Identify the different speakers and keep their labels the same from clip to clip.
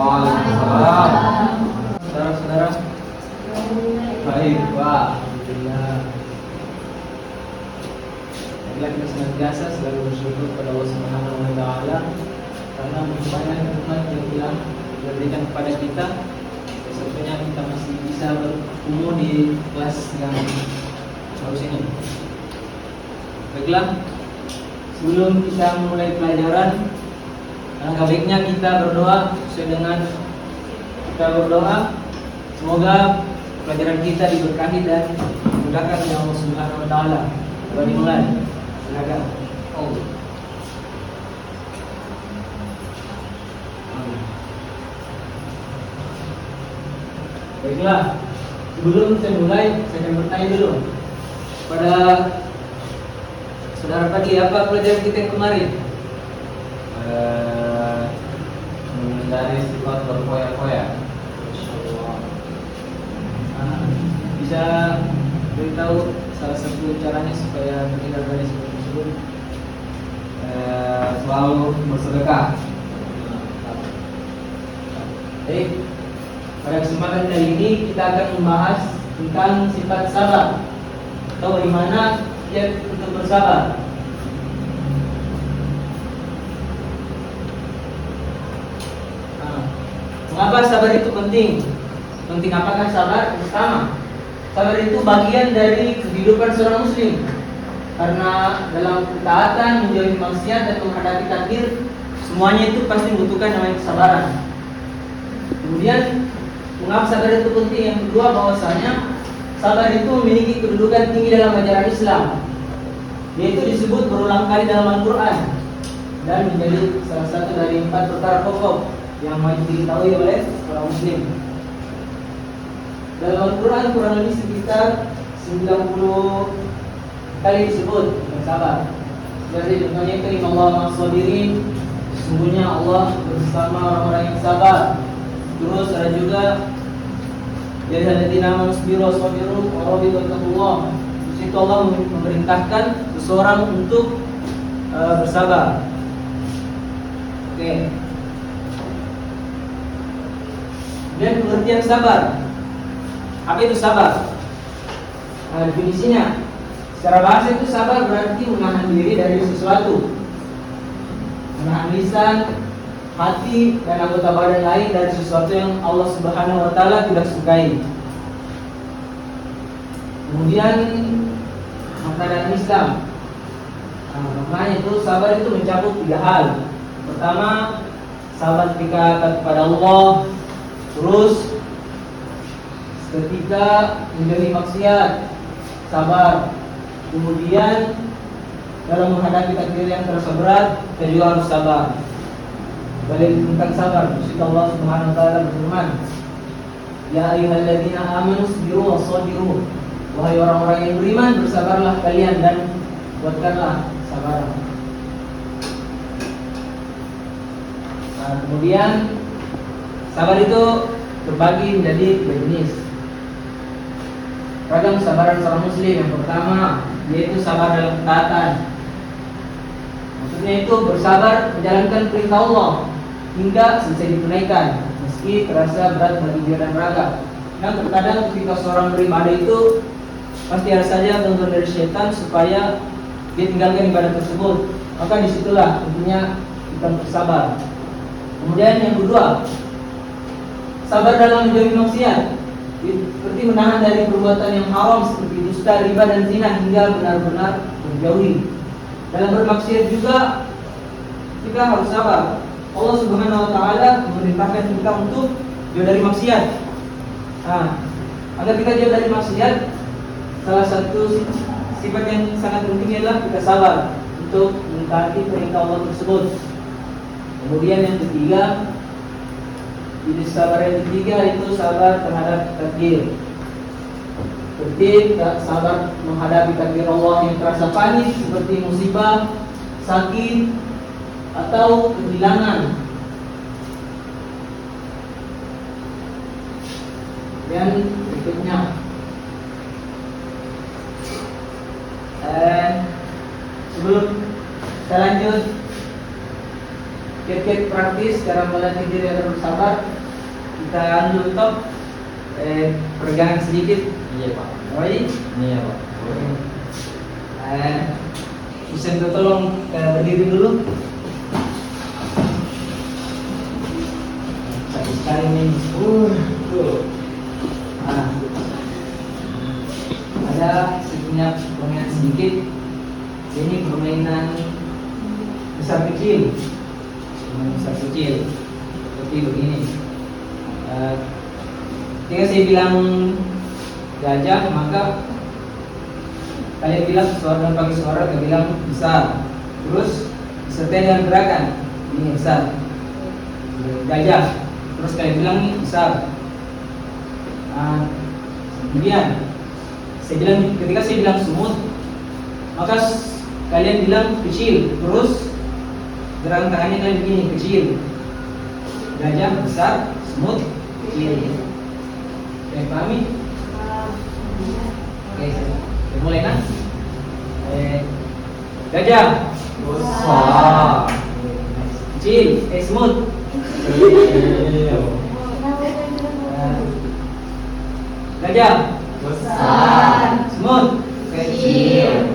Speaker 1: Waalaikumsalam. Saudara-saudara, baik Pak. Alhamdulillah. Marilah kita senantiasa selalu bersyukur kepada Allah Subhanahu Wa Taala karena banyak nikmat yang telah diberikan kepada kita. Sebetulnya kita masih bisa bertemu di kelas yang bagus ini. Baiklah, sebelum kita memulai pelajaran, alangkah baiknya kita berdoa sesuai dengan kita berdoa. Semoga pelajaran kita diberkahi dan dimudahkan oleh Allah Subhanahu Wa Taala. Coba dimulai. Silakan. Baiklah, sebelum saya mulai, saya akan bertanya dulu pada saudara tadi, apa pelajaran kita yang kemarin?
Speaker 2: Menghindari sifat berfoya-foya.
Speaker 1: Bisa beritahu salah satu caranya supaya terhindar dari seperti tersebut?
Speaker 2: Selalu bersedekah.
Speaker 1: Baik, pada kesempatan kali ini kita akan membahas tentang sifat sabar atau bagaimana dia untuk bersabar. Mengapa sabar itu penting? Penting apakah sabar? Pertama, sabar itu bagian dari kehidupan seorang muslim. Karena dalam ketaatan, menjauhi maksiat dan menghadapi takdir, semuanya itu pasti membutuhkan namanya kesabaran. Kemudian, mengapa sabar itu penting? Yang kedua, bahwasanya sabar itu memiliki kedudukan tinggi dalam ajaran Islam. Yaitu disebut berulang kali dalam Al-Quran dan menjadi salah satu dari 4 perkara pokok yang wajib diketahui oleh seorang muslim. Dalam Al-Quran kurang lebih sekitar 90 kali disebut bersabar. Jadi contohnya itu Allah ma'as-sabirin, sesungguhnya Allah bersama orang-orang yang sabar. Terus ada juga ya alladzina amanu sabiru wasabiru wa rabitu wattaqullah. Di situ Allah memerintahkan seseorang untuk bersabar. Oke. Dan pengertian sabar. Apa itu sabar? Definisinya, secara bahasa itu sabar berarti menahan diri dari sesuatu, menahan lisan, hati, dan anggota badan lain dari sesuatu yang Allah Subhanahu Wa Taala tidak sukai. Kemudian makna dalam Islam, maknanya itu sabar itu mencakup 3 hal. Pertama, sabar ketika kepada Allah. Terus ketika menjauhi maksiat, sabar. Kemudian dalam menghadapi takdir yang terasa berat, kita juga harus sabar. Balik tentang sabar, Allah Subhanahu Wa Taala berfirman, Ya ayyuhalladzina amanu sabiru wasabiru. Wahai orang-orang yang beriman, bersabarlah kalian dan buatkanlah sabar. Nah, kemudian sabar itu terbagi menjadi 3 jenis. Ragam kesabaran seorang muslim. Yang pertama yaitu sabar dalam ketaatan. Maksudnya itu bersabar menjalankan perintah Allah hingga selesai ditunaikan, meski terasa berat bagi jiwa dan raga. Dan terkadang ketika seorang beribadah itu pasti ada saja gangguan dari setan supaya dia tinggalkan ibadah tersebut. Maka disitulah tentunya kita bersabar. Kemudian yang kedua, sabar dalam menjauhi maksiat, seperti menahan dari perbuatan yang haram seperti dusta, riba, dan zina hingga benar-benar menjauhi. Dalam bermaksiat juga kita harus sabar. Allah Subhanahu Wa Taala memerintahkan kita untuk jauh dari maksiat. Agar kita jauh dari maksiat, salah satu sifat yang sangat penting adalah kita sabar untuk mentaati perintah Allah tersebut. Kemudian yang ketiga, jenis sabar yang ketiga itu sabar terhadap takdir. Seperti sabar menghadapi takdir Allah yang terasa panis seperti musibah, sakit, atau kehilangan. Dan berikutnya, sebelum kita lanjut, kiat-kiat praktis cara melatih diri agar bersabar. Kita ambil top peregangan sedikit.
Speaker 2: Iya Pak.
Speaker 1: Baik.
Speaker 2: Iya Pak.
Speaker 1: Bisa minta tolong berdiri dulu. Sakit sekali nih. Ada sejenak permainan sedikit. Ini permainan besar kecil. Besar kecil. Seperti begini. Ketika saya bilang gajah, maka kalian bilang suara dan pakai suara, kalian bilang besar. Terus disertai dengan gerakan. Ini besar. Gajah. Terus kalian bilang ini besar. Kemudian ketika saya bilang semut, maka kalian bilang kecil. Terus gerakan tangannya kalian begini, kecil. Gajah besar, semut kecil. Oke, pahami? Oke, mulai kan? Gajah besar, kecil, semut kecil. Gajah besar, semut kecil.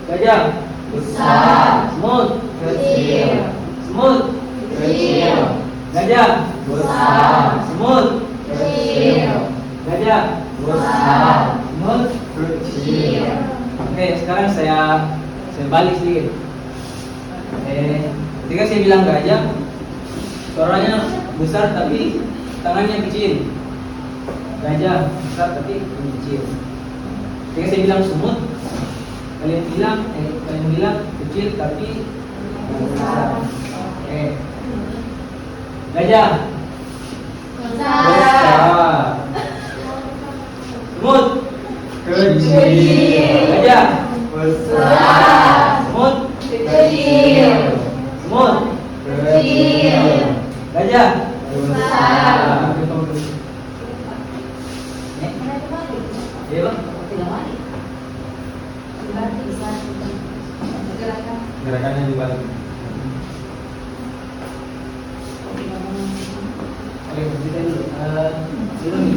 Speaker 1: Gajah besar, semut kecil. Semut kecil. Gajah besar, semut kecil. Gajah besar, semut kecil. Oke, sekarang saya balik sedikit. Ketika saya bilang gajah, suaranya besar tapi tangannya kecil. Gajah besar tapi kecil. Ketika saya bilang semut, kalian bilang kecil tapi besar. Oke. Gajah besar. Semut kecil. Gajah besar. Semut kecil. Semut kecil. Gajah besar. Iya Bang?
Speaker 2: Gerakannya dibalik.
Speaker 1: Oke, kita dulu. Dulu nih.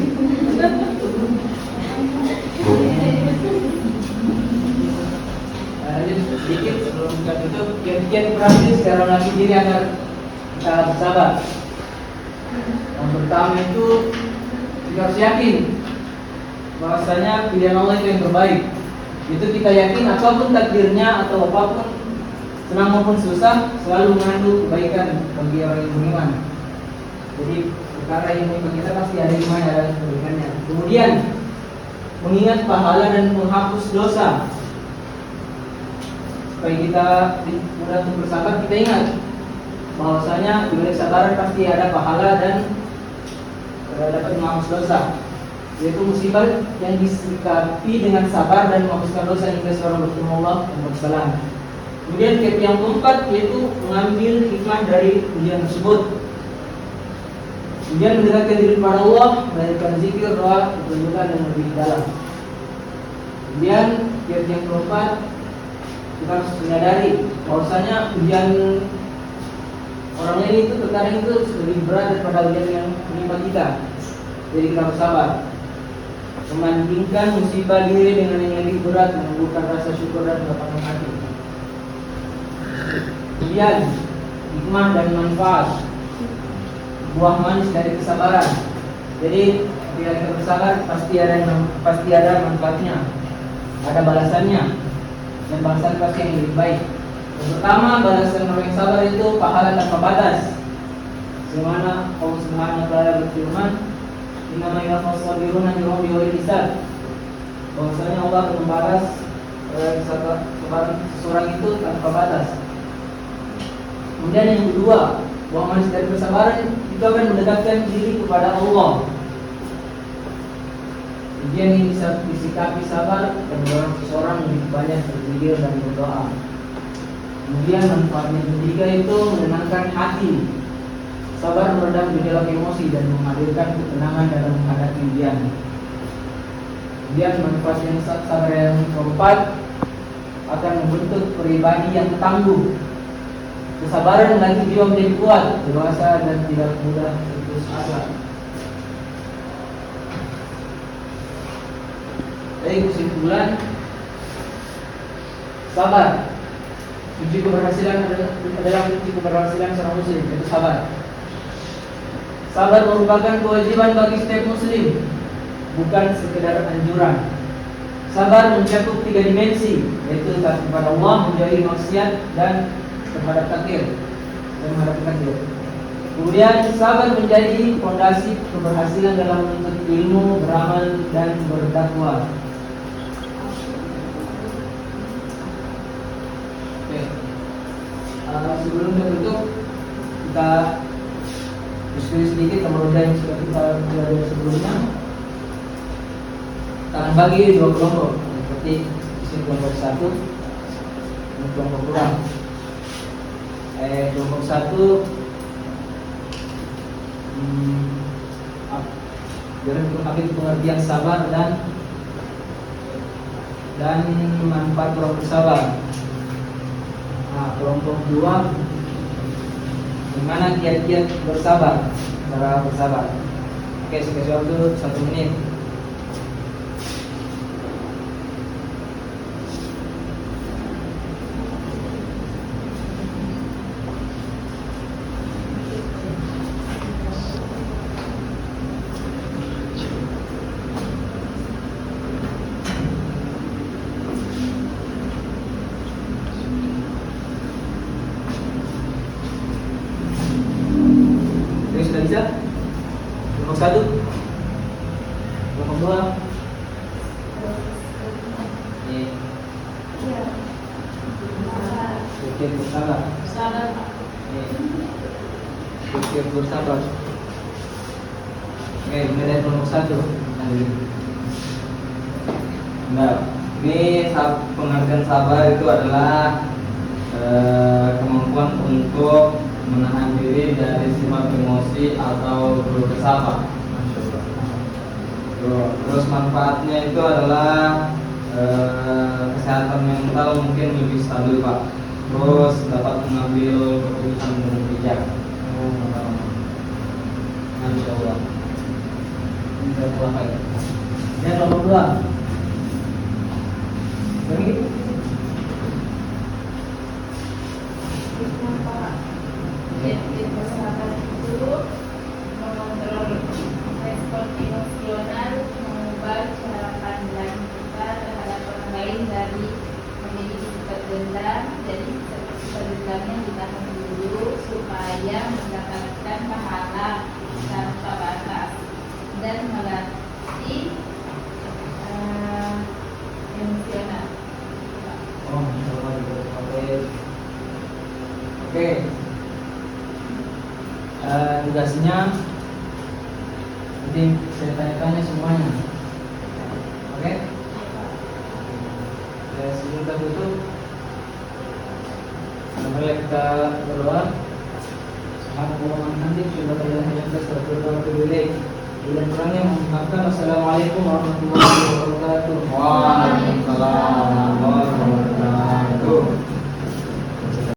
Speaker 1: Sedikit sebelum kita tutup, kiat-kiat praktis cara melatih diri agar kita bersabar. Yang pertama itu kita harus yakin bahwasanya pilihan Allah itu yang terbaik. Itu kita yakin apapun takdirnya atau apapun senang maupun susah selalu mengandung kebaikan bagi orang yang beriman. Jadi perkara yang menimpa kita pasti ada hikmahnya dan kebaikannya. Kemudian mengingat pahala dan menghapus dosa. Supaya kita mudah untuk bersabar, kita ingat bahwasanya di balik sabaran pasti ada pahala dan dapat menghapus dosa. Yaitu musibah yang disikapi dengan sabar dan menghapuskan dosa hingga seorang bertemu Allah dan bersalam. Kemudian yang keempat yaitu mengambil hikmah dari ujian tersebut. Kemudian mendekatkan diri kepada Allah, melakukan zikir, doa, pertunjukan yang lebih dalam. Kemudian yang keempat kita harus menyadari bahwasanya ujian orang lain itu terkadang itu lebih berat daripada ujian yang menimpa kita. Jadi kita harus sabar. Membandingkan musibah diri dengan yang lebih berat, menumbuhkan rasa syukur dan kelapangan hati. Kemudian hikmah dan manfaat, buah manis dari kesabaran. Jadi bila kita bersabar pasti ada manfaatnya, ada balasannya, dan balasan pasti yang lebih baik. Yang pertama, balasan orang yang sabar itu pahala tanpa batas. Sebagaimana Allah Subhanahu wa taala berfirman, "Innama yuwaffas sabiruna ajrahum bighairi hisab." Bahwasanya Allah akan membalas kesabaran seseorang itu tanpa batas. Kemudian yang kedua, buah manis dari kesabaran itu akan mendekatkan diri kepada Allah. Ujian ini bisa disikapi sabar dan mendorong seseorang lebih banyak berzikir dan berdoa. Kemudian manfaatnya ketiga itu menenangkan hati. Sabar meredam gejolak emosi dan menghadirkan ketenangan dalam menghadapi ujian. Kemudian manfaat yang sabar yang keempat akan membentuk pribadi yang tangguh. Kesabaran melatih jiwa menjadi kuat, dewasa dan tidak mudah putus asa. Baik, kesimpulan, sabar. Kunci keberhasilan adalah kunci keberhasilan seorang muslim, yaitu sabar. Sabar merupakan kewajiban bagi setiap muslim, bukan sekedar anjuran. Sabar mencakup 3 dimensi, yaitu taat kepada Allah, menjauhi maksiat, dan terhadap takdir. Kemudian sabar menjadi fondasi keberhasilan dalam menuntut ilmu, beramal, dan berdakwah. Oke. Sebelum kita tutup, kita diskusi sedikit sama yang sudah kita pelajari sebelumnya. Kita akan bagi 2 kelompok, seperti kelompok 1 dan kelompok kurang. Kelompok 1 apa itu pengertian sabar dan manfaat orang bersabar. Nah, kelompok 2 gimana kiat-kiat bersabar, cara bersabar. Oke, saya kasih waktu 1 menit. Sudah bisa? Kelompok 1, kelompok 2. Oke, bersabar. Oke, bersabar. Oke, ini dari kelompok 1.
Speaker 2: Nah, ini pengertian sabar itu adalah kemampuan untuk menahan diri dari sifat emosi atau bersabar. Terus manfaatnya itu adalah kesehatan mental mungkin lebih stabil, Pak. Terus dapat mengambil keputusan dengan bijak.
Speaker 1: Masya Allah. Dan nomor 2. Begitu.
Speaker 3: Jadi bersahabat itu mengontrol respon emosional, mengubah cara pandang kita terhadap orang lain dari memiliki sifat dendam, jadi sifat dendamnya ditahan dulu supaya mendapatkan pahala tanpa batas, dan melatih emosional.
Speaker 1: Oh, Masya Allah. Oke. Tugasnya nanti saya tanya-tanya semuanya. Oke? Sebelum kita tutup, mari kita berdoa. Subhanallah, nanti sudah terlihat kita berdoa dulu. Bulan kurangnya memaafkan. Wassalamualaikum warahmatullahi wabarakatuh.
Speaker 2: Waalaikumsalam warahmatullahi wabarakatuh.